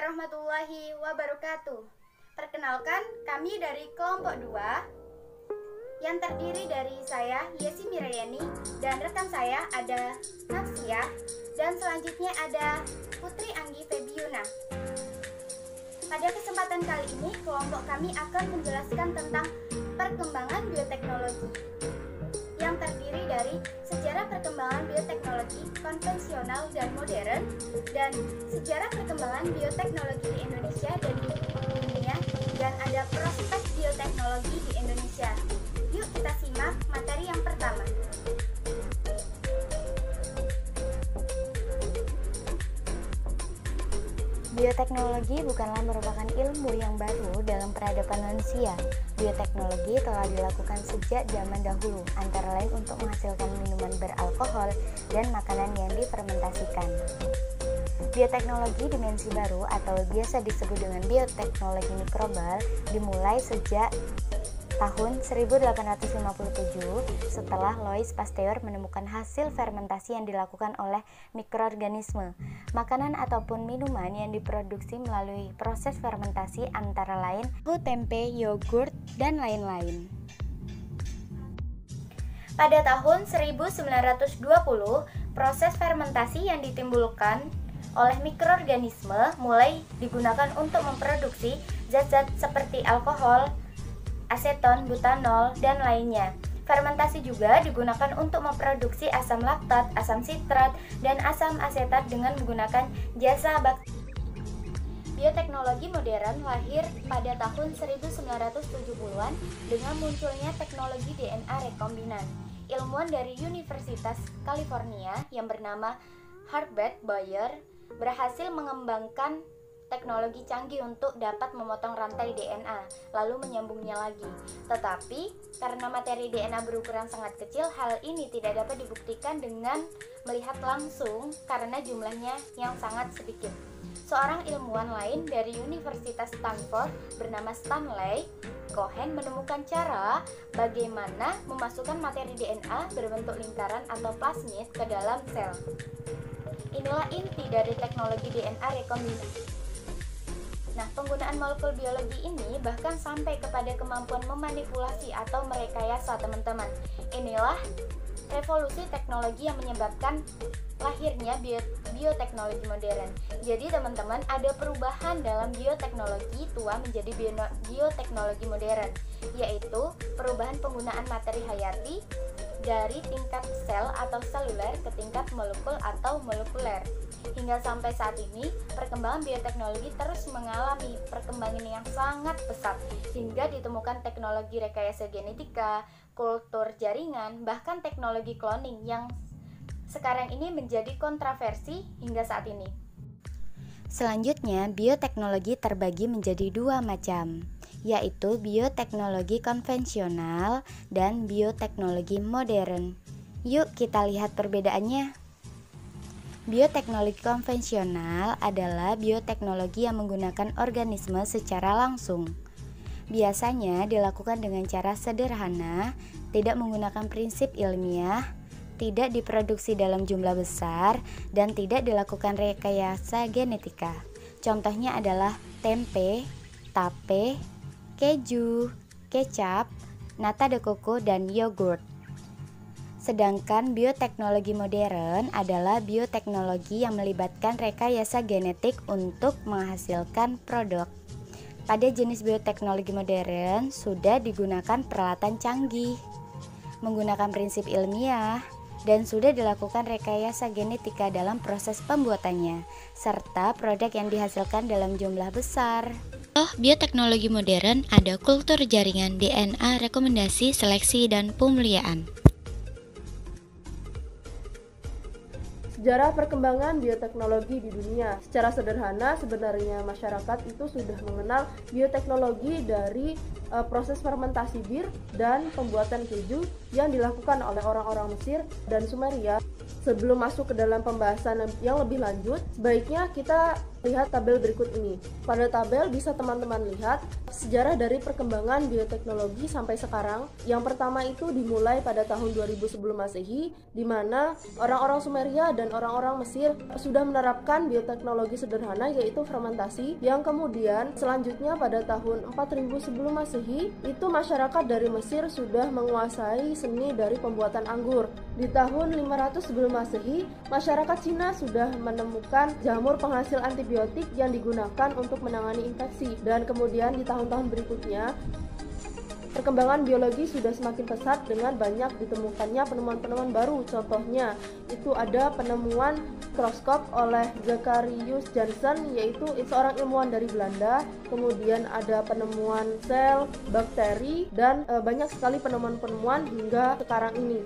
warahmatullahi wabarakatuh. Perkenalkan, kami dari kelompok 2 yang terdiri dari saya, Yesi Mirayani, dan rekan saya ada Nafsia, dan selanjutnya ada Putri Anggi Febiuna. Pada kesempatan kali ini, kelompok kami akan menjelaskan tentang perkembangan bioteknologi yang terdiri dari sejarah perkembangan bioteknologi konvensional dan modern, dan sejarah perkembangan bioteknologi di Indonesia dan di dunia, dan ada prospek bioteknologi di Indonesia. Yuk kita simak materi yang pertama. Bioteknologi bukanlah merupakan ilmu yang baru dalam peradaban manusia. Bioteknologi telah dilakukan sejak zaman dahulu, antara lain untuk menghasilkan minuman beralkohol dan makanan yang difermentasikan. Bioteknologi dimensi baru atau biasa disebut dengan bioteknologi mikrobal dimulai sejak tahun 1857 setelah Louis Pasteur menemukan hasil fermentasi yang dilakukan oleh mikroorganisme. Makanan ataupun minuman yang diproduksi melalui proses fermentasi antara lain tahu, tempe, yogurt, dan lain-lain. Pada tahun 1920, proses fermentasi yang ditimbulkan oleh mikroorganisme mulai digunakan untuk memproduksi zat-zat seperti alkohol, aseton, butanol, dan lainnya. Fermentasi juga digunakan untuk memproduksi asam laktat, asam sitrat, dan asam asetat dengan menggunakan jasa bakteri. Bioteknologi modern lahir pada tahun 1970-an dengan munculnya teknologi DNA rekombinan. Ilmuwan dari Universitas California yang bernama Herbert Bayer berhasil mengembangkan teknologi canggih untuk dapat memotong rantai DNA, lalu menyambungnya lagi. Tetapi, karena materi DNA berukuran sangat kecil, hal ini tidak dapat dibuktikan dengan melihat langsung karena jumlahnya yang sangat sedikit. Seorang ilmuwan lain dari Universitas Stanford bernama Stanley Cohen menemukan cara bagaimana memasukkan materi DNA berbentuk lingkaran atau plasmid ke dalam sel. Inilah inti dari teknologi DNA rekombinan. Nah, penggunaan molekul biologi ini bahkan sampai kepada kemampuan memanipulasi atau merekayasa teman-teman. Inilah revolusi teknologi yang menyebabkan lahirnya bioteknologi modern. Jadi teman-teman, ada perubahan dalam bioteknologi tua menjadi bioteknologi modern, yaitu perubahan penggunaan materi hayati dari tingkat sel atau seluler ke tingkat molekul atau molekuler. Hingga sampai saat ini, perkembangan bioteknologi terus mengalami perkembangan yang sangat pesat, hingga ditemukan teknologi rekayasa genetika, kultur jaringan, bahkan teknologi cloning yang sekarang ini menjadi kontroversi hingga saat ini. Selanjutnya, bioteknologi terbagi menjadi dua macam, yaitu bioteknologi konvensional dan bioteknologi modern. Yuk kita lihat perbedaannya. Bioteknologi konvensional adalah bioteknologi yang menggunakan organisme secara langsung. Biasanya dilakukan dengan cara sederhana, tidak menggunakan prinsip ilmiah, tidak diproduksi dalam jumlah besar, dan tidak dilakukan rekayasa genetika. Contohnya adalah tempe, tape, keju, kecap, nata de coco, dan yogurt. Sedangkan bioteknologi modern adalah bioteknologi yang melibatkan rekayasa genetik untuk menghasilkan produk. Pada jenis bioteknologi modern sudah digunakan peralatan canggih, menggunakan prinsip ilmiah, dan sudah dilakukan rekayasa genetika dalam proses pembuatannya, serta produk yang dihasilkan dalam jumlah besar. Bioteknologi modern ada kultur jaringan DNA, rekomendasi, seleksi, dan pemeliharaan. Sejarah perkembangan bioteknologi di dunia. Secara sederhana, sebenarnya masyarakat itu sudah mengenal bioteknologi dari proses fermentasi bir dan pembuatan keju yang dilakukan oleh orang-orang Mesir dan Sumeria. Sebelum masuk ke dalam pembahasan yang lebih lanjut, sebaiknya kita Lihat tabel berikut ini. Pada tabel bisa teman-teman lihat sejarah dari perkembangan bioteknologi sampai sekarang. Yang pertama itu dimulai pada tahun 2000 sebelum Masehi, di mana orang-orang Sumeria dan orang-orang Mesir sudah menerapkan bioteknologi sederhana yaitu fermentasi. Yang kemudian selanjutnya pada tahun 4000 sebelum Masehi, itu masyarakat dari Mesir sudah menguasai seni dari pembuatan anggur. Di tahun 500 sebelum Masehi, masyarakat Cina sudah menemukan jamur penghasil antibiotik yang digunakan untuk menangani infeksi. Dan kemudian di tahun-tahun berikutnya, perkembangan biologi sudah semakin pesat dengan banyak ditemukannya penemuan-penemuan baru. Contohnya, itu ada penemuan mikroskop oleh Zacharias Janssen, yaitu seorang ilmuwan dari Belanda. Kemudian ada penemuan sel, bakteri, dan banyak sekali penemuan-penemuan hingga sekarang ini.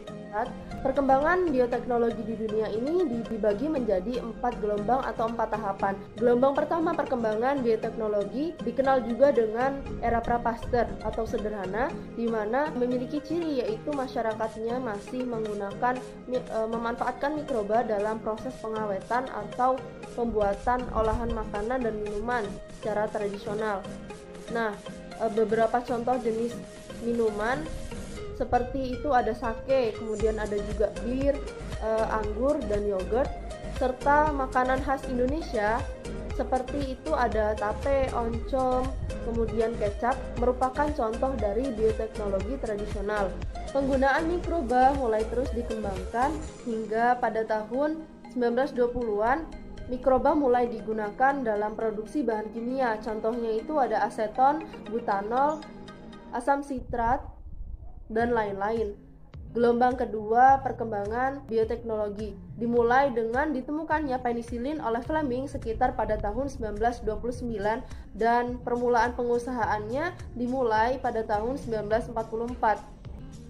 Perkembangan bioteknologi di dunia ini dibagi menjadi 4 gelombang atau 4 tahapan. Gelombang pertama perkembangan bioteknologi dikenal juga dengan era pra-Pasteur atau sederhana, di mana memiliki ciri yaitu masyarakatnya masih menggunakan memanfaatkan mikroba dalam proses pengawetan atau pembuatan olahan makanan dan minuman secara tradisional. Nah, beberapa contoh jenis minuman seperti itu ada sake, kemudian ada juga bir, anggur, dan yogurt, serta makanan khas Indonesia seperti itu ada tape, oncom, kemudian kecap, merupakan contoh dari bioteknologi tradisional. Penggunaan mikroba mulai terus dikembangkan hingga pada tahun 1920-an, mikroba mulai digunakan dalam produksi bahan kimia. Contohnya itu ada aseton, butanol, asam sitrat, dan lain-lain. Gelombang kedua perkembangan bioteknologi dimulai dengan ditemukannya penisilin oleh Fleming sekitar pada tahun 1929 dan permulaan pengusahaannya dimulai pada tahun 1944.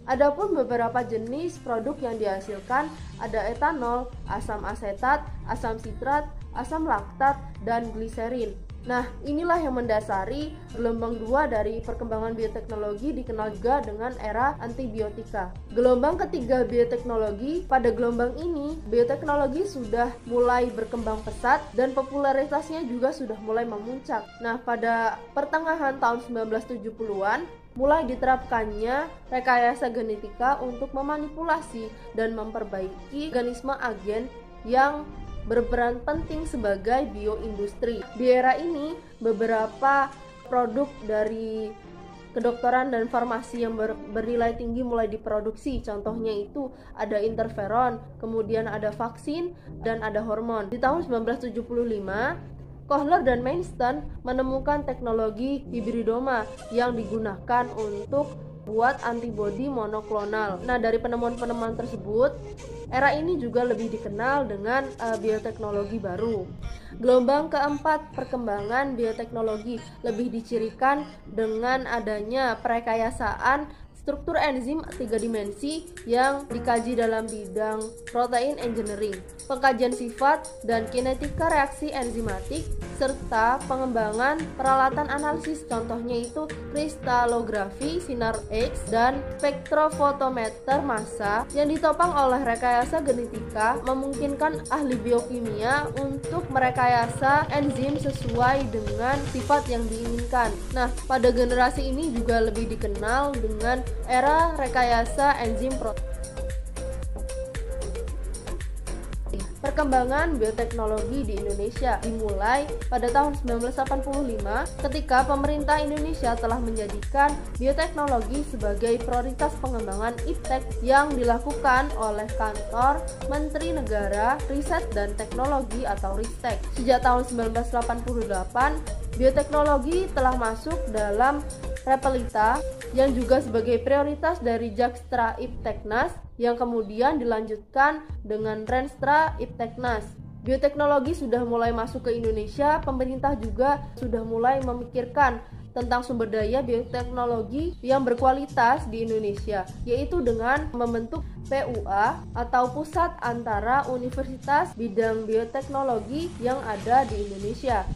Adapun beberapa jenis produk yang dihasilkan ada etanol, asam asetat, asam sitrat, asam laktat, dan gliserin. Nah, inilah yang mendasari gelombang 2 dari perkembangan bioteknologi dikenal juga dengan era antibiotika. Gelombang ketiga bioteknologi, pada gelombang ini bioteknologi sudah mulai berkembang pesat dan popularitasnya juga sudah mulai memuncak. Nah, pada pertengahan tahun 1970-an mulai diterapkannya rekayasa genetika untuk memanipulasi dan memperbaiki organisme agen yang berperan penting sebagai bioindustri. Di era ini, beberapa produk dari kedokteran dan farmasi yang bernilai tinggi mulai diproduksi. Contohnya itu ada interferon, kemudian ada vaksin, dan ada hormon. Di tahun 1975, Kohler dan Mainstein menemukan teknologi hibridoma yang digunakan untuk buat antibodi monoklonal. Nah, dari penemuan-penemuan tersebut, era ini juga lebih dikenal dengan bioteknologi baru. Gelombang keempat perkembangan bioteknologi lebih dicirikan dengan adanya perekayasaan struktur enzim 3 dimensi yang dikaji dalam bidang protein engineering, pengkajian sifat dan kinetika reaksi enzimatik, serta pengembangan peralatan analisis. Contohnya itu kristalografi, sinar X, dan spektrofotometer massa yang ditopang oleh rekayasa genetika memungkinkan ahli biokimia untuk merekayasa enzim sesuai dengan sifat yang diinginkan. Nah, pada generasi ini juga lebih dikenal dengan era rekayasa enzim protein. Perkembangan bioteknologi di Indonesia dimulai pada tahun 1985 ketika pemerintah Indonesia telah menjadikan bioteknologi sebagai prioritas pengembangan iptek yang dilakukan oleh Kantor Menteri Negara Riset dan Teknologi atau Ristek. Sejak tahun 1988, bioteknologi telah masuk dalam Repelita yang juga sebagai prioritas dari Jakstra Ipteknas yang kemudian dilanjutkan dengan Renstra Ipteknas. Bioteknologi sudah mulai masuk ke Indonesia, pemerintah juga sudah mulai memikirkan tentang sumber daya bioteknologi yang berkualitas di Indonesia, yaitu dengan membentuk PUA atau Pusat Antara Universitas Bidang Bioteknologi yang ada di Indonesia.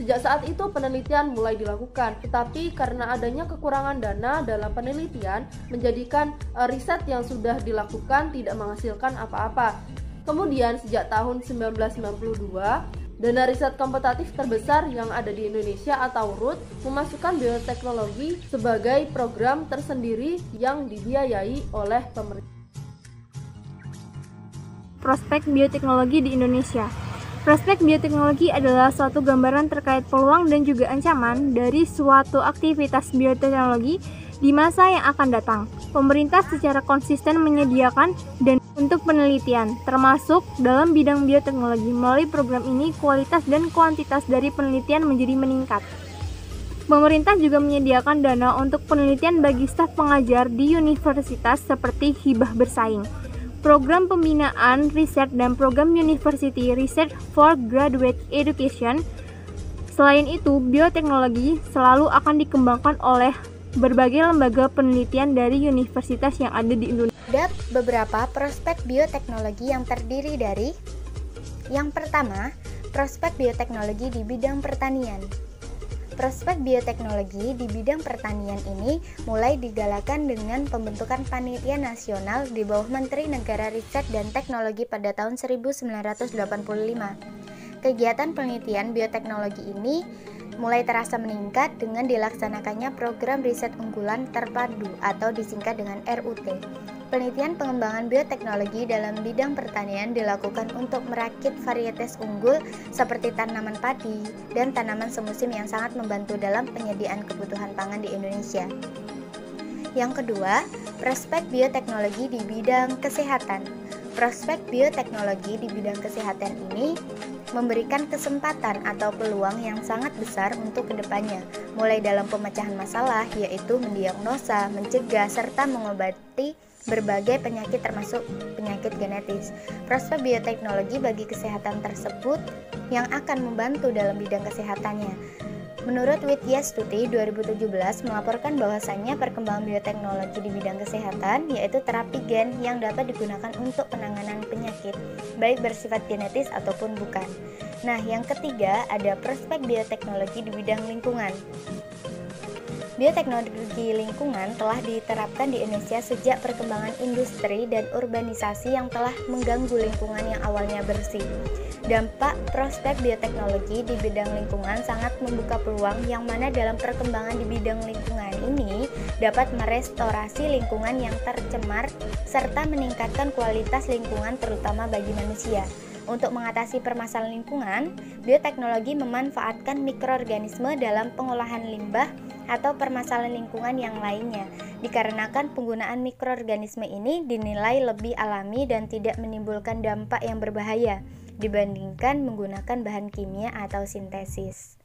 Sejak saat itu penelitian mulai dilakukan, tetapi karena adanya kekurangan dana dalam penelitian menjadikan riset yang sudah dilakukan tidak menghasilkan apa-apa. Kemudian sejak tahun 1992, Dana riset kompetitif terbesar yang ada di Indonesia atau RUT memasukkan bioteknologi sebagai program tersendiri yang dibiayai oleh pemerintah. Prospek bioteknologi di Indonesia. Prospek bioteknologi adalah suatu gambaran terkait peluang dan juga ancaman dari suatu aktivitas bioteknologi di masa yang akan datang. Pemerintah secara konsisten menyediakan dan untuk penelitian, termasuk dalam bidang bioteknologi. Melalui program ini, kualitas dan kuantitas dari penelitian menjadi meningkat. Pemerintah juga menyediakan dana untuk penelitian bagi staf pengajar di universitas seperti hibah bersaing, program pembinaan riset dan program University Research for Graduate Education. Selain itu, bioteknologi selalu akan dikembangkan oleh berbagai lembaga penelitian dari universitas yang ada di Indonesia. Ada beberapa prospek bioteknologi yang terdiri dari: yang pertama, prospek bioteknologi di bidang pertanian. Prospek bioteknologi di bidang pertanian ini mulai digalakan dengan pembentukan Panitia Nasional di bawah Menteri Negara Riset dan Teknologi pada tahun 1985. Kegiatan penelitian bioteknologi ini mulai terasa meningkat dengan dilaksanakannya program riset unggulan terpadu atau disingkat dengan RUT. Penelitian pengembangan bioteknologi dalam bidang pertanian dilakukan untuk merakit varietes unggul seperti tanaman padi dan tanaman semusim yang sangat membantu dalam penyediaan kebutuhan pangan di Indonesia. Yang kedua, prospek bioteknologi di bidang kesehatan. Prospek bioteknologi di bidang kesehatan ini memberikan kesempatan atau peluang yang sangat besar untuk kedepannya, mulai dalam pemecahan masalah, yaitu mendiagnosa, mencegah, serta mengobati berbagai penyakit termasuk penyakit genetis. Prospek bioteknologi bagi kesehatan tersebut yang akan membantu dalam bidang kesehatannya. Menurut Widya Stuti 2017 melaporkan bahwasannya perkembangan bioteknologi di bidang kesehatan yaitu terapi gen yang dapat digunakan untuk penanganan penyakit, baik bersifat genetis ataupun bukan. Nah, yang ketiga ada prospek bioteknologi di bidang lingkungan. Bioteknologi lingkungan telah diterapkan di Indonesia sejak perkembangan industri dan urbanisasi yang telah mengganggu lingkungan yang awalnya bersih. Dampak prospek bioteknologi di bidang lingkungan sangat membuka peluang yang mana dalam perkembangan di bidang lingkungan ini dapat merestorasi lingkungan yang tercemar serta meningkatkan kualitas lingkungan terutama bagi manusia. Untuk mengatasi permasalahan lingkungan, bioteknologi memanfaatkan mikroorganisme dalam pengolahan limbah atau permasalahan lingkungan yang lainnya. Dikarenakan penggunaan mikroorganisme ini dinilai lebih alami dan tidak menimbulkan dampak yang berbahaya dibandingkan menggunakan bahan kimia atau sintesis.